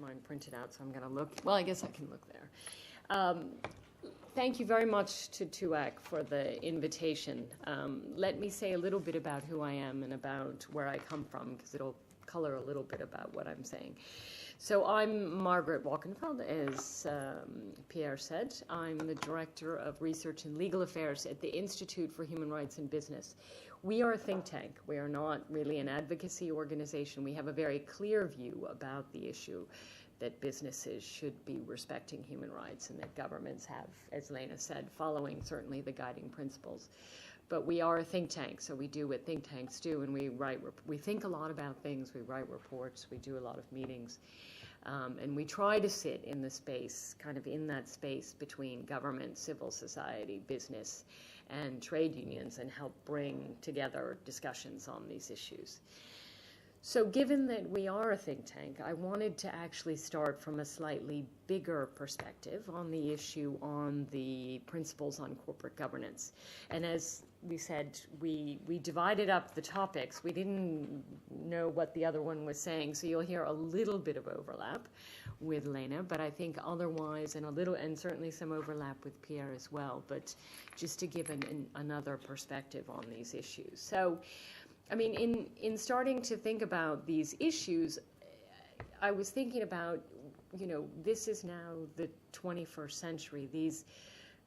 mine printed out, so I'm going to look. Well, I guess I can look there. Thank you very much to TUAC for the invitation. Let me say a little bit about who I am and about where I come from, because it'll color a little bit about what I'm saying. So I'm Margaret Wachenfeld, as Pierre said. I'm the Director of Research and Legal Affairs at the Institute for Human Rights in Business. We are a think tank. We are not really an advocacy organization. We have a very clear view about the issue that businesses should be respecting human rights and that governments have, as Lena said, following certainly the guiding principles. But we are a think tank, so we do what think tanks do, and we think a lot about things, we write reports, we do a lot of meetings, and we try to sit in the space, kind of in that space between government, civil society, business, and trade unions, and help bring together discussions on these issues. So given that we are a think tank, I wanted to actually start from a slightly bigger perspective on the issue on the principles on corporate governance. And as we said, we divided up the topics. We didn't know what the other one was saying, so you'll hear a little bit of overlap with Lena, but I think otherwise, and certainly some overlap with Pierre as well, but just to give another perspective on these issues. So, I mean, in starting to think about these issues, I was thinking about, this is now the 21st century. These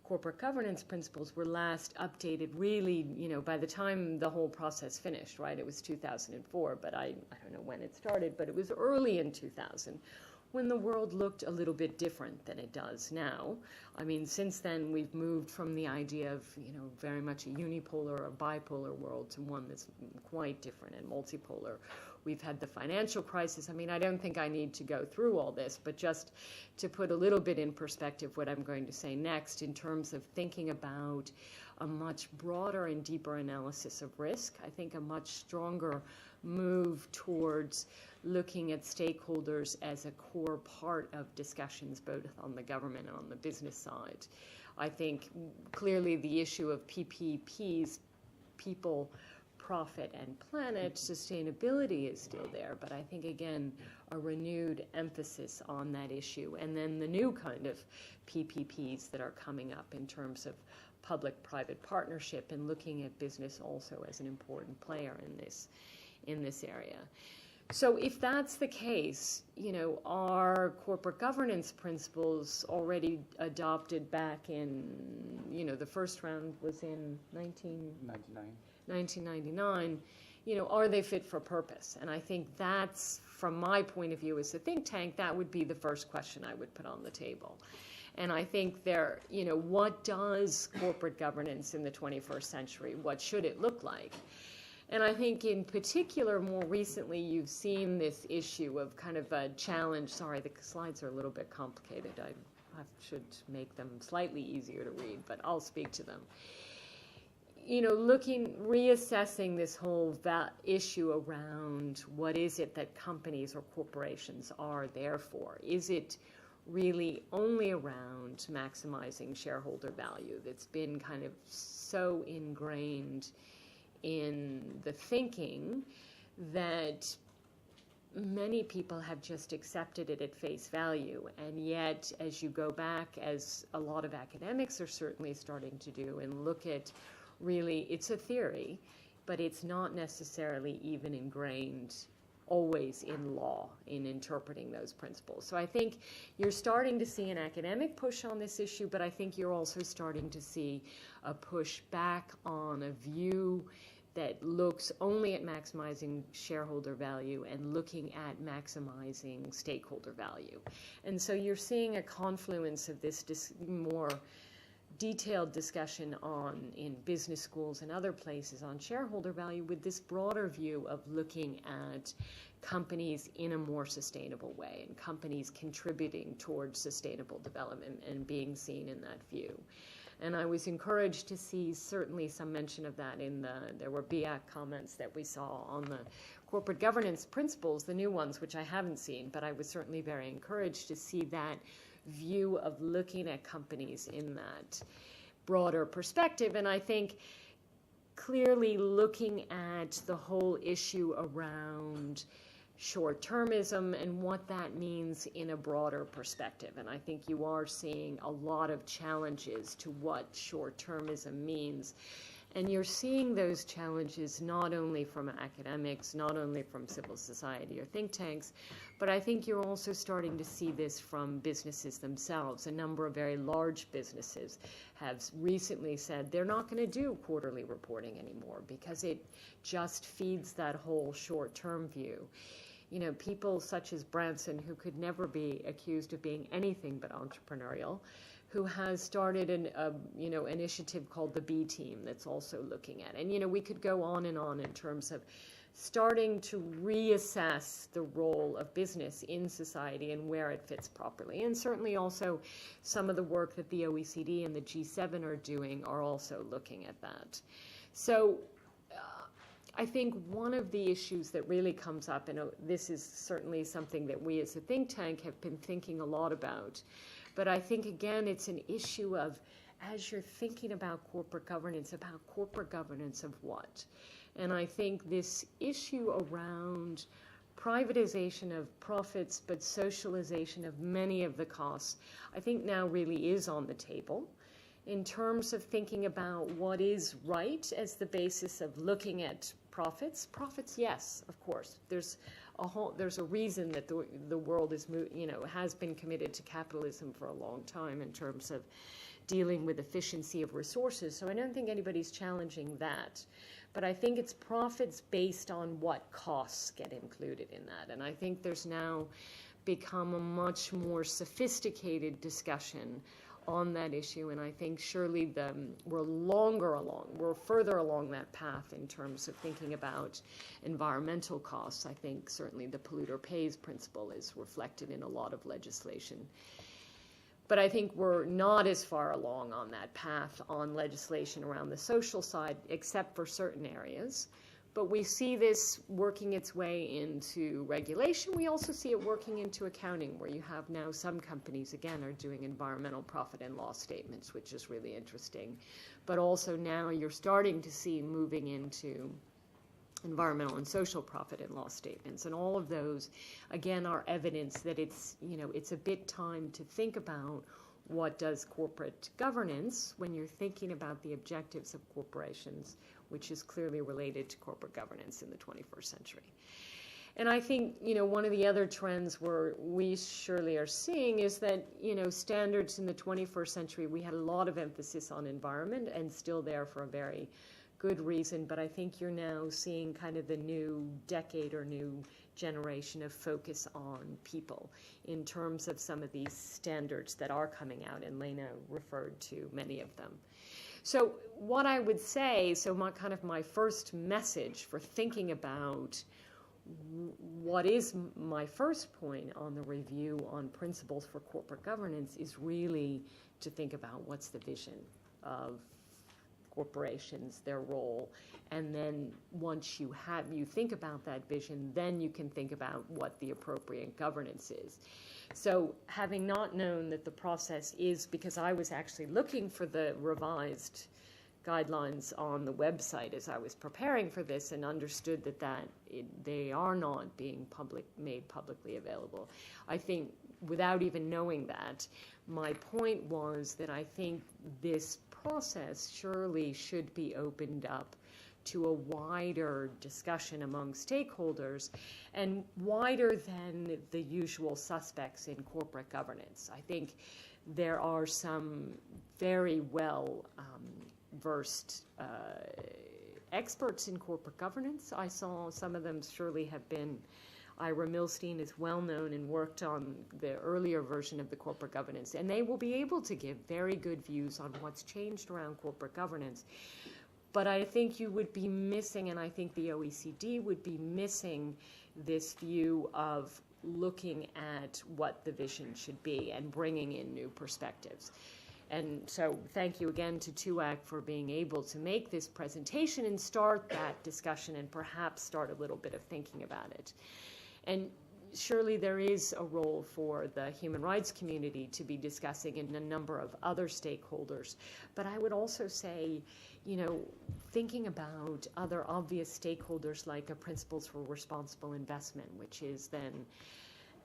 corporate governance principles were last updated really, by the time the whole process finished, right? It was 2004, but I don't know when it started, but it was early in 2000 when the world looked a little bit different than it does now. I mean, since then, we've moved from the idea of, very much a unipolar or bipolar world to one that's quite different and multipolar. We've had the financial crisis. I mean, I don't think I need to go through all this, but just to put a little bit in perspective what I'm going to say next in terms of thinking about a much broader and deeper analysis of risk. I think a much stronger move towards looking at stakeholders as a core part of discussions both on the government and on the business side. I think clearly the issue of PPPs, people, profit, and planet, sustainability is still there, but I think, again, a renewed emphasis on that issue. And then the new kind of PPPs that are coming up in terms of public-private partnership and looking at business also as an important player in this area. So if that's the case, our corporate governance principles already adopted back in, the first round was in 1999, are they fit for purpose? And I think that's, from my point of view as a think tank, that would be the first question I would put on the table. And I think what does corporate governance in the 21st century, what should it look like? And I think in particular, more recently, you've seen this issue of kind of a challenge. Sorry, the slides are a little bit complicated. I should make them slightly easier to read, but I'll speak to them. Reassessing this whole issue around what is it that companies or corporations are there for? Is it really only around maximizing shareholder value that's been kind of so ingrained in the thinking that many people have just accepted it at face value? And yet, as you go back, as a lot of academics are certainly starting to do, and look at really, it's a theory, but it's not necessarily even ingrained always in law in interpreting those principles. So I think you're starting to see an academic push on this issue, but I think you're also starting to see a push back on a view that looks only at maximizing shareholder value and looking at maximizing stakeholder value. And so you're seeing a confluence of this more detailed discussion in business schools and other places on shareholder value with this broader view of looking at companies in a more sustainable way and companies contributing towards sustainable development and being seen in that view. And I was encouraged to see certainly some mention of that there were BIAC comments that we saw on the corporate governance principles, the new ones, which I haven't seen, but I was certainly very encouraged to see that view of looking at companies in that broader perspective. And I think clearly looking at the whole issue around short-termism and what that means in a broader perspective. And I think you are seeing a lot of challenges to what short-termism means. And you're seeing those challenges not only from academics, not only from civil society or think tanks, but I think you're also starting to see this from businesses themselves. A number of very large businesses have recently said they're not going to do quarterly reporting anymore because it just feeds that whole short-term view. You know, people such as Branson, who could never be accused of being anything but entrepreneurial, who has started an initiative called the B Team that's also looking at it. And, you know, we could go on in terms of starting to reassess the role of business in society and where it fits properly. And certainly also some of the work that the OECD and the G7 are doing are also looking at that. So I think one of the issues that really comes up, and this is certainly something that we as a think tank have been thinking a lot about, but I think, again, it's an issue of, as you're thinking about corporate governance of what? And I think this issue around privatization of profits but socialization of many of the costs, I think now really is on the table in terms of thinking about what is right as the basis of looking at profits. Profits, yes, of course. There's a reason that the world is, has been committed to capitalism for a long time in terms of dealing with efficiency of resources. So I don't think anybody's challenging that. But I think it's profits based on what costs get included in that. And I think there's now become a much more sophisticated discussion on that issue, and I think surely we're further along that path in terms of thinking about environmental costs. I think certainly the polluter pays principle is reflected in a lot of legislation. But I think we're not as far along on that path on legislation around the social side, except for certain areas. But we see this working its way into regulation. We also see it working into accounting, where you have now some companies, again, are doing environmental profit and loss statements, which is really interesting. But also now you're starting to see moving into environmental and social profit and loss statements. And all of those, again, are evidence that it's a bit time to think about what does corporate governance, when you're thinking about the objectives of corporations, which is clearly related to corporate governance in the 21st century. And I think, one of the other trends where we surely are seeing is that, standards in the 21st century, we had a lot of emphasis on environment, and still there for a very good reason, but I think you're now seeing kind of the new decade or new generation of focus on people in terms of some of these standards that are coming out, and Lena referred to many of them. So what I would say, my first message for thinking about what is my first point on the review on principles for corporate governance is really to think about what's the vision of corporations, their role, and then once you think about that vision, then you can think about what the appropriate governance is. So having not known that the process is, because I was actually looking for the revised guidelines on the website as I was preparing for this, and understood that they are not being made publicly available. I think without even knowing that, my point was that I think this process surely should be opened up to a wider discussion among stakeholders, and wider than the usual suspects in corporate governance. I think there are some very well versed experts in corporate governance. I saw some of them surely have been. Ira Milstein is well known and worked on the earlier version of the corporate governance, and they will be able to give very good views on what's changed around corporate governance. But I think you would be missing, and I think the OECD would be missing, this view of looking at what the vision should be and bringing in new perspectives. And so thank you again to TUAC for being able to make this presentation and start that discussion, and perhaps start a little bit of thinking about it. And surely there is a role for the human rights community to be discussing and a number of other stakeholders. But I would also say, thinking about other obvious stakeholders like a Principles for Responsible Investment, which is then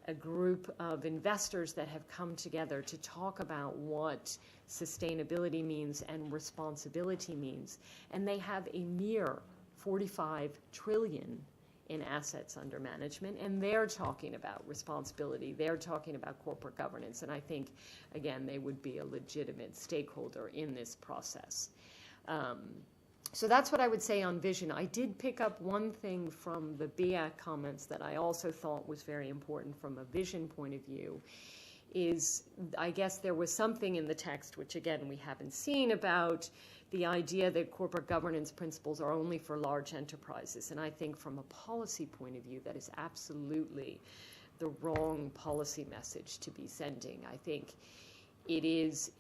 a group of investors that have come together to talk about what sustainability means and responsibility means. And they have a mere 45 trillion in assets under management, and they're talking about responsibility. They're talking about corporate governance, and I think, again, they would be a legitimate stakeholder in this process. So that's what I would say on vision. I did pick up one thing from the BIAC comments that I also thought was very important from a vision point of view, is I guess there was something in the text, which again we haven't seen, about the idea that corporate governance principles are only for large enterprises. And I think from a policy point of view, that is absolutely the wrong policy message to be sending. I think it is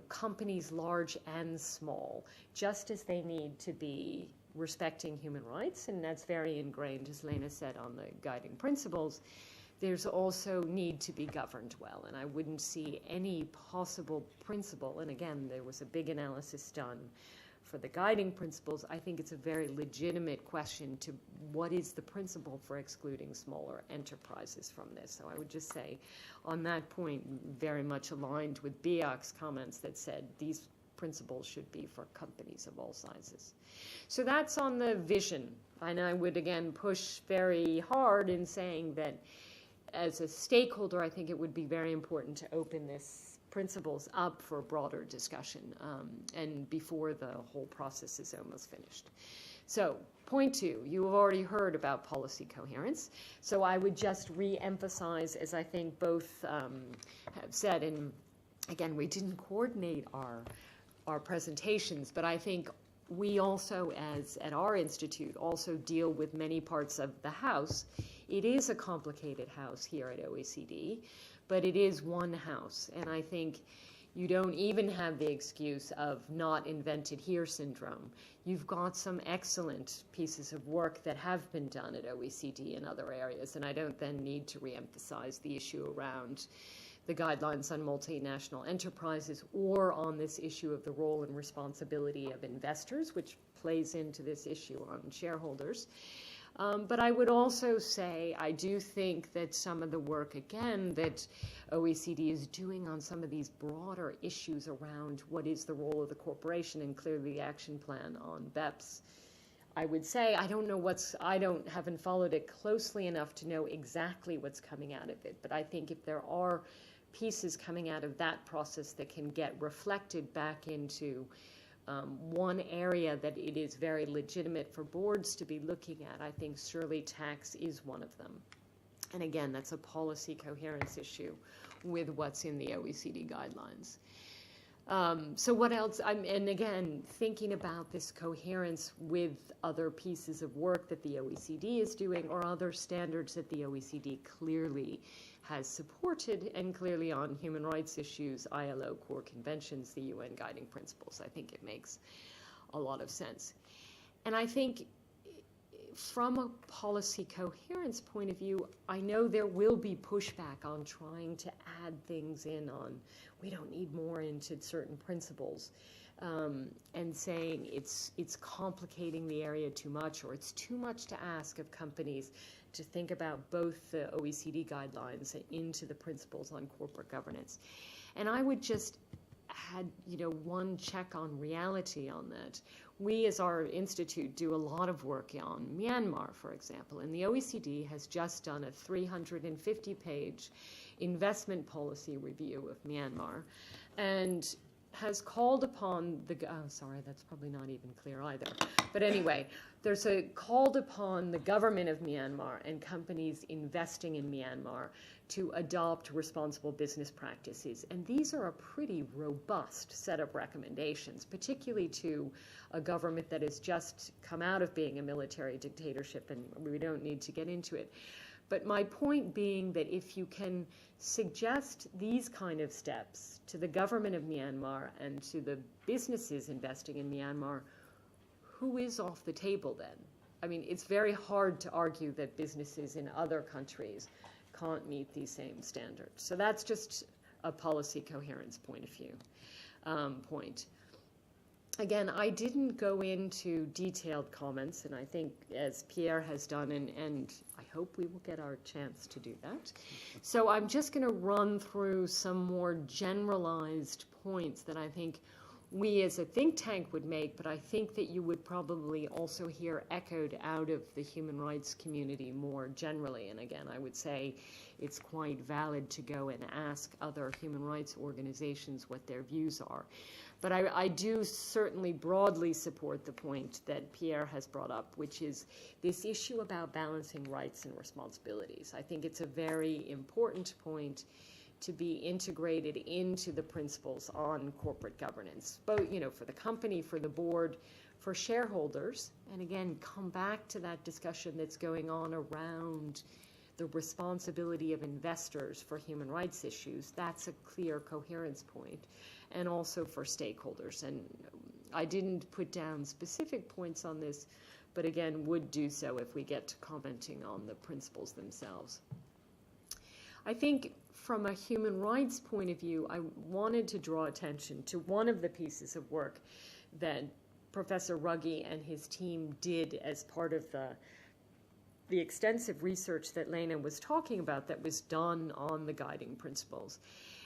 companies large and small, just as they need to be respecting human rights, and that's very ingrained, as Lena said, on the guiding principles. There's also need to be governed well, and I wouldn't see any possible principle, and again, there was a big analysis done for the guiding principles. I think it's a very legitimate question to what is the principle for excluding smaller enterprises from this. So I would just say on that point, very much aligned with BIAC's comments that said these principles should be for companies of all sizes. So that's on the vision, and I would again push very hard in saying that as a stakeholder, I think it would be very important to open this principles up for broader discussion and before the whole process is almost finished. So point 2, you have already heard about policy coherence. So I would just re-emphasize, as I think both have said, and again, we didn't coordinate our presentations, but I think we also, as at our institute, also deal with many parts of the house. It is a complicated house here at OECD, but it is one house. And I think you don't even have the excuse of not invented here syndrome. You've got some excellent pieces of work that have been done at OECD in other areas, and I don't then need to reemphasize the issue around the guidelines on multinational enterprises or on this issue of the role and responsibility of investors, which plays into this issue on shareholders. But I would also say I do think that some of the work, again, that OECD is doing on some of these broader issues around what is the role of the corporation, and clearly the action plan on BEPS, I would say I haven't followed it closely enough to know exactly what's coming out of it. But I think if there are pieces coming out of that process that can get reflected back into one area that it is very legitimate for boards to be looking at, I think surely tax is one of them. And again, that's a policy coherence issue with what's in the OECD guidelines. So what else? And again, thinking about this coherence with other pieces of work that the OECD is doing or other standards that the OECD clearly has supported, and clearly on human rights issues, ILO core conventions, the UN guiding principles. I think it makes a lot of sense. And I think from a policy coherence point of view, I know there will be pushback on trying to add things in on, we don't need more into certain principles, and saying it's complicating the area too much, or it's too much to ask of companies to think about both the OECD guidelines and into the principles on corporate governance. And I would just add, one check on reality on that. We, as our institute, do a lot of work on Myanmar, for example, and the OECD has just done a 350-page investment policy review of Myanmar, and has called upon sorry, that's probably not even clear either. But anyway, there's a called upon the government of Myanmar and companies investing in Myanmar to adopt responsible business practices. And these are a pretty robust set of recommendations, particularly to a government that has just come out of being a military dictatorship, and we don't need to get into it. But my point being that if you can suggest these kind of steps to the government of Myanmar and to the businesses investing in Myanmar, who is off the table then? I mean, it's very hard to argue that businesses in other countries can't meet these same standards. So that's just a policy coherence point of view. Again, I didn't go into detailed comments, and I think as Pierre has done, and I hope we will get our chance to do that. So I'm just going to run through some more generalized points that I think we as a think tank would make, but I think that you would probably also hear echoed out of the human rights community more generally. And again, I would say it's quite valid to go and ask other human rights organizations what their views are. But I do certainly broadly support the point that Pierre has brought up, which is this issue about balancing rights and responsibilities. I think it's a very important point to be integrated into the principles on corporate governance, both, you know, for the company, for the board, for shareholders, and again, come back to that discussion that's going on around the responsibility of investors for human rights issues. That's a clear coherence point, and also for stakeholders. And I didn't put down specific points on this, but again, would do so if we get to commenting on the principles themselves. I think from a human rights point of view, I wanted to draw attention to one of the pieces of work that Professor Ruggie and his team did as part of the extensive research that Lena was talking about that was done on the guiding principles.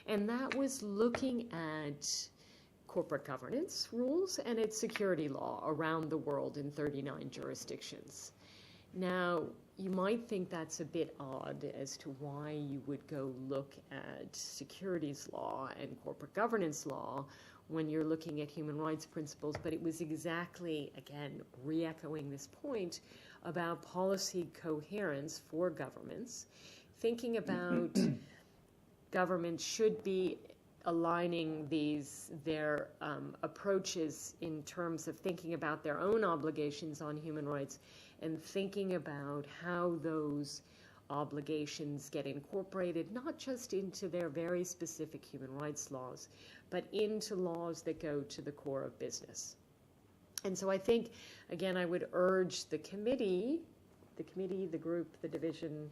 And that was looking at corporate governance rules and its security law around the world in 39 jurisdictions. Now, you might think that's a bit odd as to why you would go look at securities law and corporate governance law when you're looking at human rights principles, but it was exactly, again, re-echoing this point about policy coherence for governments, thinking about governments should be aligning their approaches in terms of thinking about their own obligations on human rights and thinking about how those obligations get incorporated, not just into their very specific human rights laws, but into laws that go to the core of business. And so I think, again, I would urge the committee, the group, the division,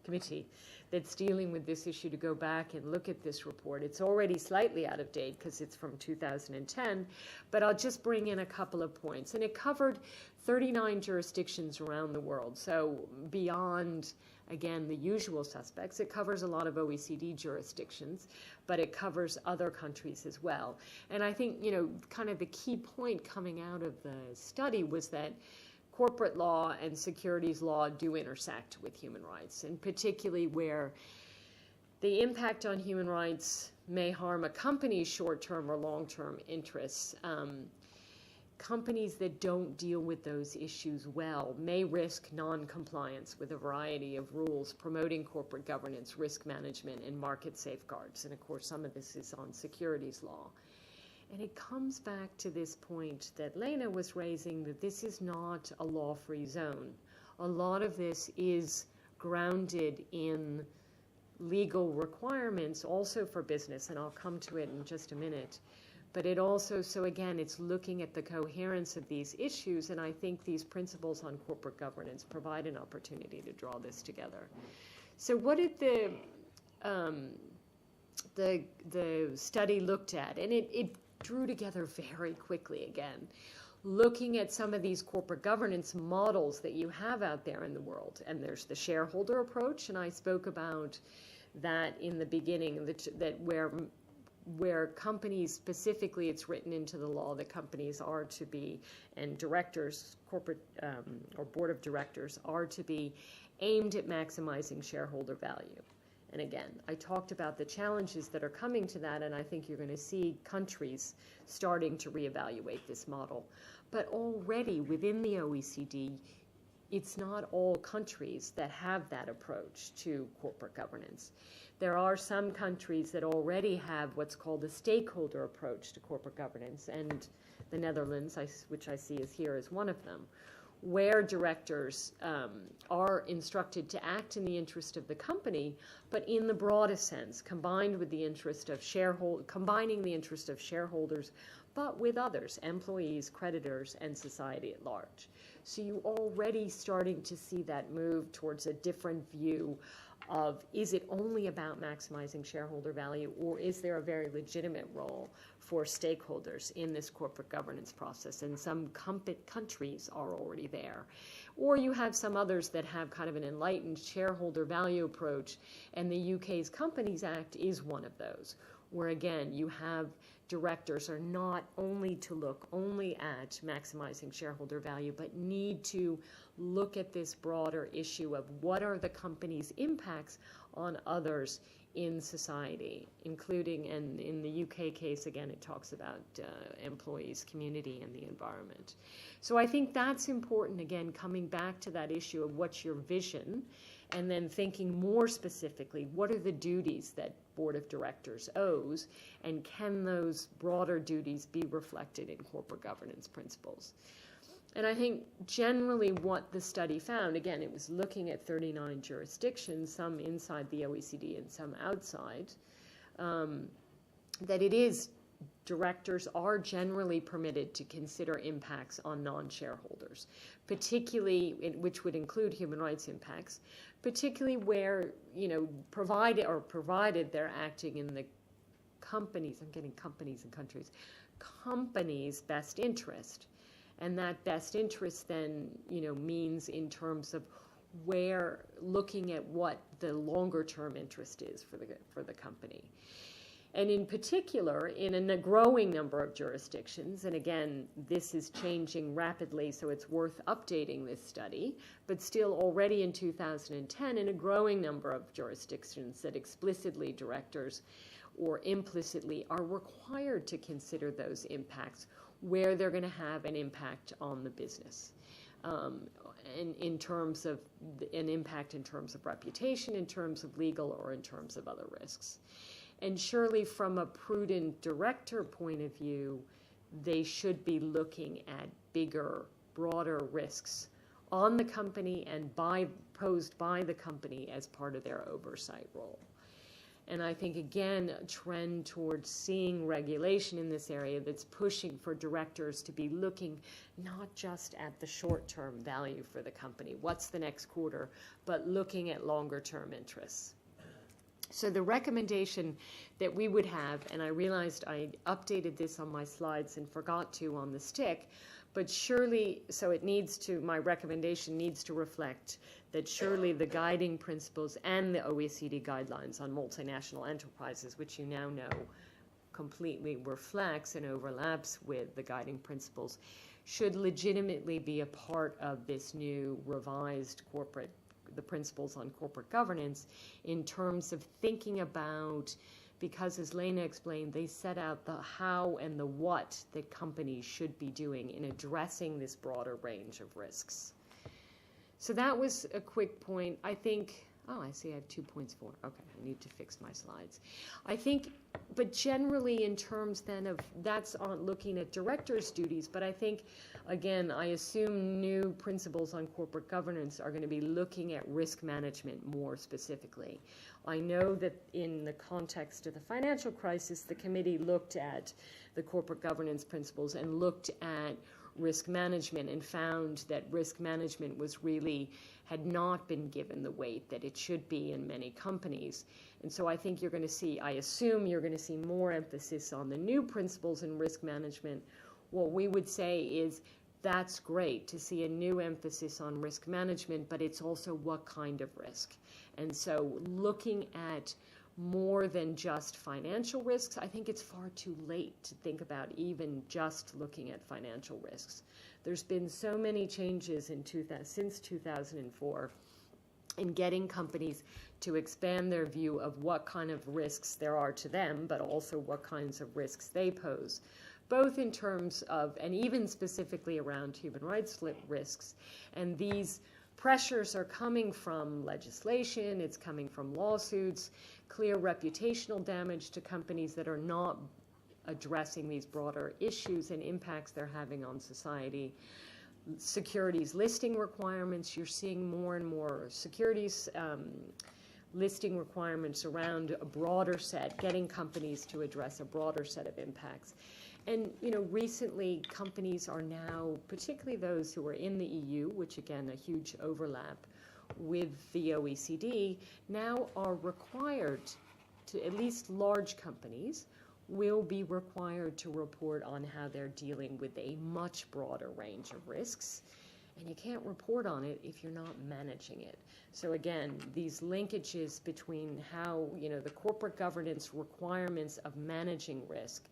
committee that's dealing with this issue to go back and look at this report. It's already slightly out of date because it's from 2010, but I'll just bring in a couple of points. And it covered 39 jurisdictions around the world. So beyond, again, the usual suspects, it covers a lot of OECD jurisdictions, but it covers other countries as well. And I think, you know, kind of the key point coming out of the study was that corporate law and securities law do intersect with human rights, and particularly where the impact on human rights may harm a company's short-term or long-term interests. Companies that don't deal with those issues well may risk non-compliance with a variety of rules promoting corporate governance, risk management, and market safeguards. And of course, some of this is on securities law. And it comes back to this point that Lena was raising, that this is not a law-free zone. A lot of this is grounded in legal requirements also for business, and I'll come to it in just a minute. But it also, so again, it's looking at the coherence of these issues, and I think these principles on corporate governance provide an opportunity to draw this together. So what did the study looked at? And it drew together very quickly, again, looking at some of these corporate governance models that you have out there in the world. And there's the shareholder approach, and I spoke about that in the beginning, that where companies, specifically it's written into the law that companies are to be, and directors, corporate or board of directors are to be aimed at maximizing shareholder value. And again, I talked about the challenges that are coming to that, and I think you're going to see countries starting to reevaluate this model. But already within the OECD, it's not all countries that have that approach to corporate governance. There are some countries that already have what's called a stakeholder approach to corporate governance, and the Netherlands, which I see is here, is one of them, where directors are instructed to act in the interest of the company, but in the broadest sense, combined with the interest of combining the interest of shareholders, but with others, employees, creditors, and society at large. So you're already starting to see that move towards a different view of, is it only about maximizing shareholder value, or is there a very legitimate role for stakeholders in this corporate governance process? And some countries are already there. Or you have some others that have kind of an enlightened shareholder value approach, and the UK's Companies Act is one of those, where again, you have directors are not only to look only at maximizing shareholder value, but need to look at this broader issue of what are the company's impacts on others in society, including, and in the UK case, again, it talks about employees, community, and the environment. So I think that's important, again, coming back to that issue of what's your vision, and then thinking more specifically, what are the duties that board of directors owes, and can those broader duties be reflected in corporate governance principles? And I think generally what the study found, again, it was looking at 39 jurisdictions, some inside the OECD and some outside, that it is, directors are generally permitted to consider impacts on non-shareholders, particularly, which would include human rights impacts, particularly where, provided they're acting in the companies, I'm getting companies and countries, companies' best interest. And that best interest then, means in terms of where, looking at what the longer term interest is for the company. And in particular, in a growing number of jurisdictions, and again, this is changing rapidly, so it's worth updating this study, but still already in 2010, in a growing number of jurisdictions that explicitly directors or implicitly are required to consider those impacts where they're going to have an impact on the business. In terms of an impact in terms of reputation, in terms of legal, or in terms of other risks. And surely from a prudent director point of view, they should be looking at bigger, broader risks on the company and posed by the company as part of their oversight role. And I think, again, a trend towards seeing regulation in this area that's pushing for directors to be looking not just at the short-term value for the company, what's the next quarter, but looking at longer-term interests. So the recommendation that we would have, and I realized I updated this on my slides and forgot to on the stick, but surely, so it needs to, my recommendation needs to reflect that surely the guiding principles and the OECD guidelines on multinational enterprises, which you now know completely reflects and overlaps with the guiding principles, should legitimately be a part of this new revised the principles on corporate governance in terms of thinking about, because as Lena explained, they set out the how and the what that companies should be doing in addressing this broader range of risks. So that was a quick point. I think, I see I have 2 points for. Okay, I need to fix my slides. I think, but generally in terms then of, that's on looking at directors' duties, but I think, again, I assume new principles on corporate governance are going to be looking at risk management more specifically. I know that in the context of the financial crisis, the committee looked at the corporate governance principles and looked at risk management and found that risk management had not been given the weight that it should be in many companies. And so I think you're going to see, I assume you're going to see more emphasis on the new principles in risk management. What we would say is that's great to see a new emphasis on risk management, but it's also what kind of risk. And so looking at more than just financial risks, I think it's far too late to think about even just looking at financial risks. There's been so many changes since 2004 in getting companies to expand their view of what kind of risks there are to them, but also what kinds of risks they pose, both in terms of, and even specifically around human rights risks. And these pressures are coming from legislation, it's coming from lawsuits, clear reputational damage to companies that are not addressing these broader issues and impacts they're having on society. Securities listing requirements, you're seeing more and more securities listing requirements around a broader set, getting companies to address a broader set of impacts. And, recently companies are now, particularly those who are in the EU, which again, a huge overlap with the OECD, now are required to, at least large companies, will be required to report on how they're dealing with a much broader range of risks. And you can't report on it if you're not managing it. So again, these linkages between how, the corporate governance requirements of managing risk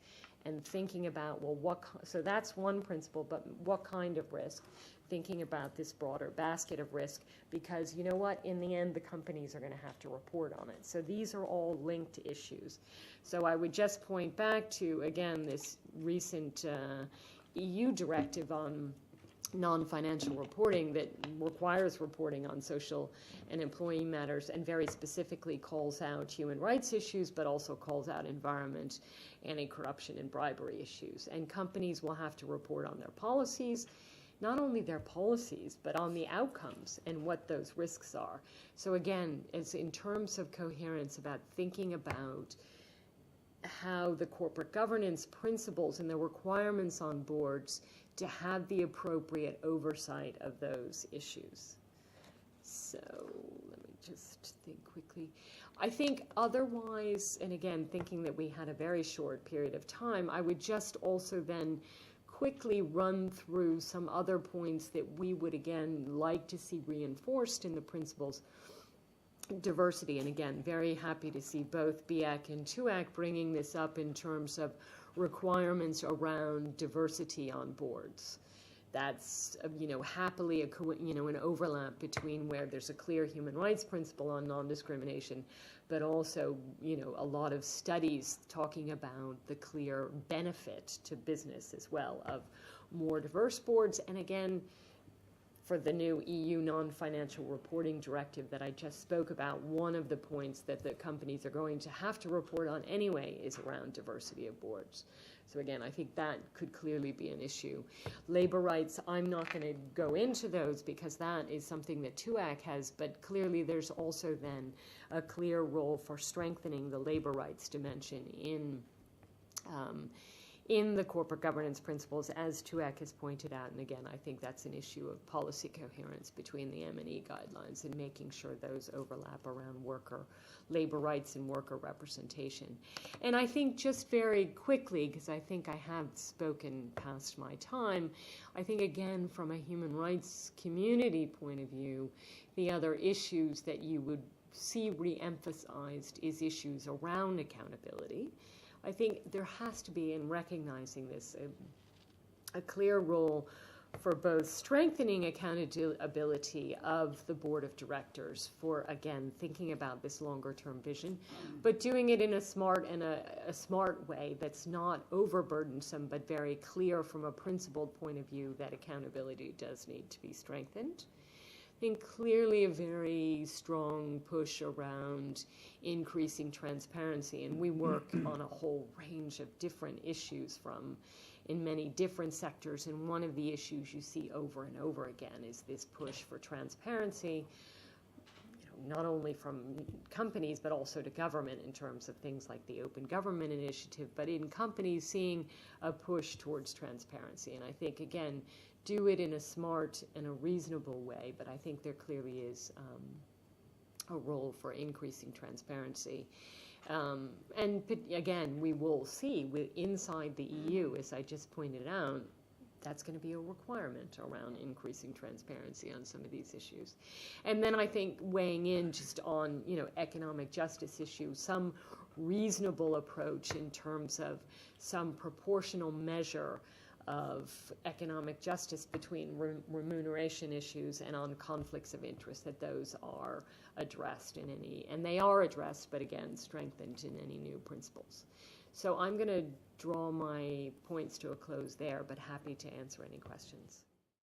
and thinking about, well, so that's one principle, but what kind of risk? Thinking about this broader basket of risk, because you know what? In the end, the companies are going to have to report on it. So these are all linked issues. So I would just point back to, again, this recent EU directive on non-financial reporting that requires reporting on social and employee matters, and very specifically calls out human rights issues, but also calls out environment, anti-corruption, and bribery issues. And companies will have to report on their policies, not only their policies, but on the outcomes and what those risks are. So again, it's in terms of coherence about thinking about how the corporate governance principles and the requirements on boards to have the appropriate oversight of those issues. So let me just think quickly. I think otherwise, and again, thinking that we had a very short period of time, I would just also then quickly run through some other points that we would again like to see reinforced in the principles. Diversity, and again, very happy to see both BEAC and TUAC bringing this up in terms of requirements around diversity on boards. That's, happily an overlap between where there's a clear human rights principle on non-discrimination, but also, a lot of studies talking about the clear benefit to business as well of more diverse boards. And again, for the new EU non-financial reporting directive that I just spoke about, one of the points that the companies are going to have to report on anyway is around diversity of boards. So again, I think that could clearly be an issue. Labor rights, I'm not going to go into those because that is something that TUAC has, but clearly there's also then a clear role for strengthening the labor rights dimension in the corporate governance principles, as TUAC has pointed out. And again, I think that's an issue of policy coherence between the M&E guidelines and making sure those overlap around labor rights and worker representation. And I think just very quickly, because I think I have spoken past my time, I think again, from a human rights community point of view, the other issues that you would see re-emphasized is issues around accountability. I think there has to be, in recognizing this, a clear role for both strengthening accountability of the board of directors for, again, thinking about this longer-term vision, but doing it in a smart way that's not overburdensome, but very clear from a principled point of view that accountability does need to be strengthened. I think clearly a very strong push around increasing transparency, and we work on a whole range of different issues in many different sectors, and one of the issues you see over and over again is this push for transparency, not only from companies but also to government in terms of things like the Open Government Initiative, but in companies seeing a push towards transparency. And I think, again, do it in a smart and a reasonable way, but I think there clearly is a role for increasing transparency. And again, we will see inside the EU, as I just pointed out, that's going to be a requirement around increasing transparency on some of these issues. And then I think weighing in just on, economic justice issues, some reasonable approach in terms of some proportional measure of economic justice between remuneration issues and on conflicts of interest, that those are addressed and they are addressed, but again, strengthened in any new principles. So I'm going to draw my points to a close there, but happy to answer any questions.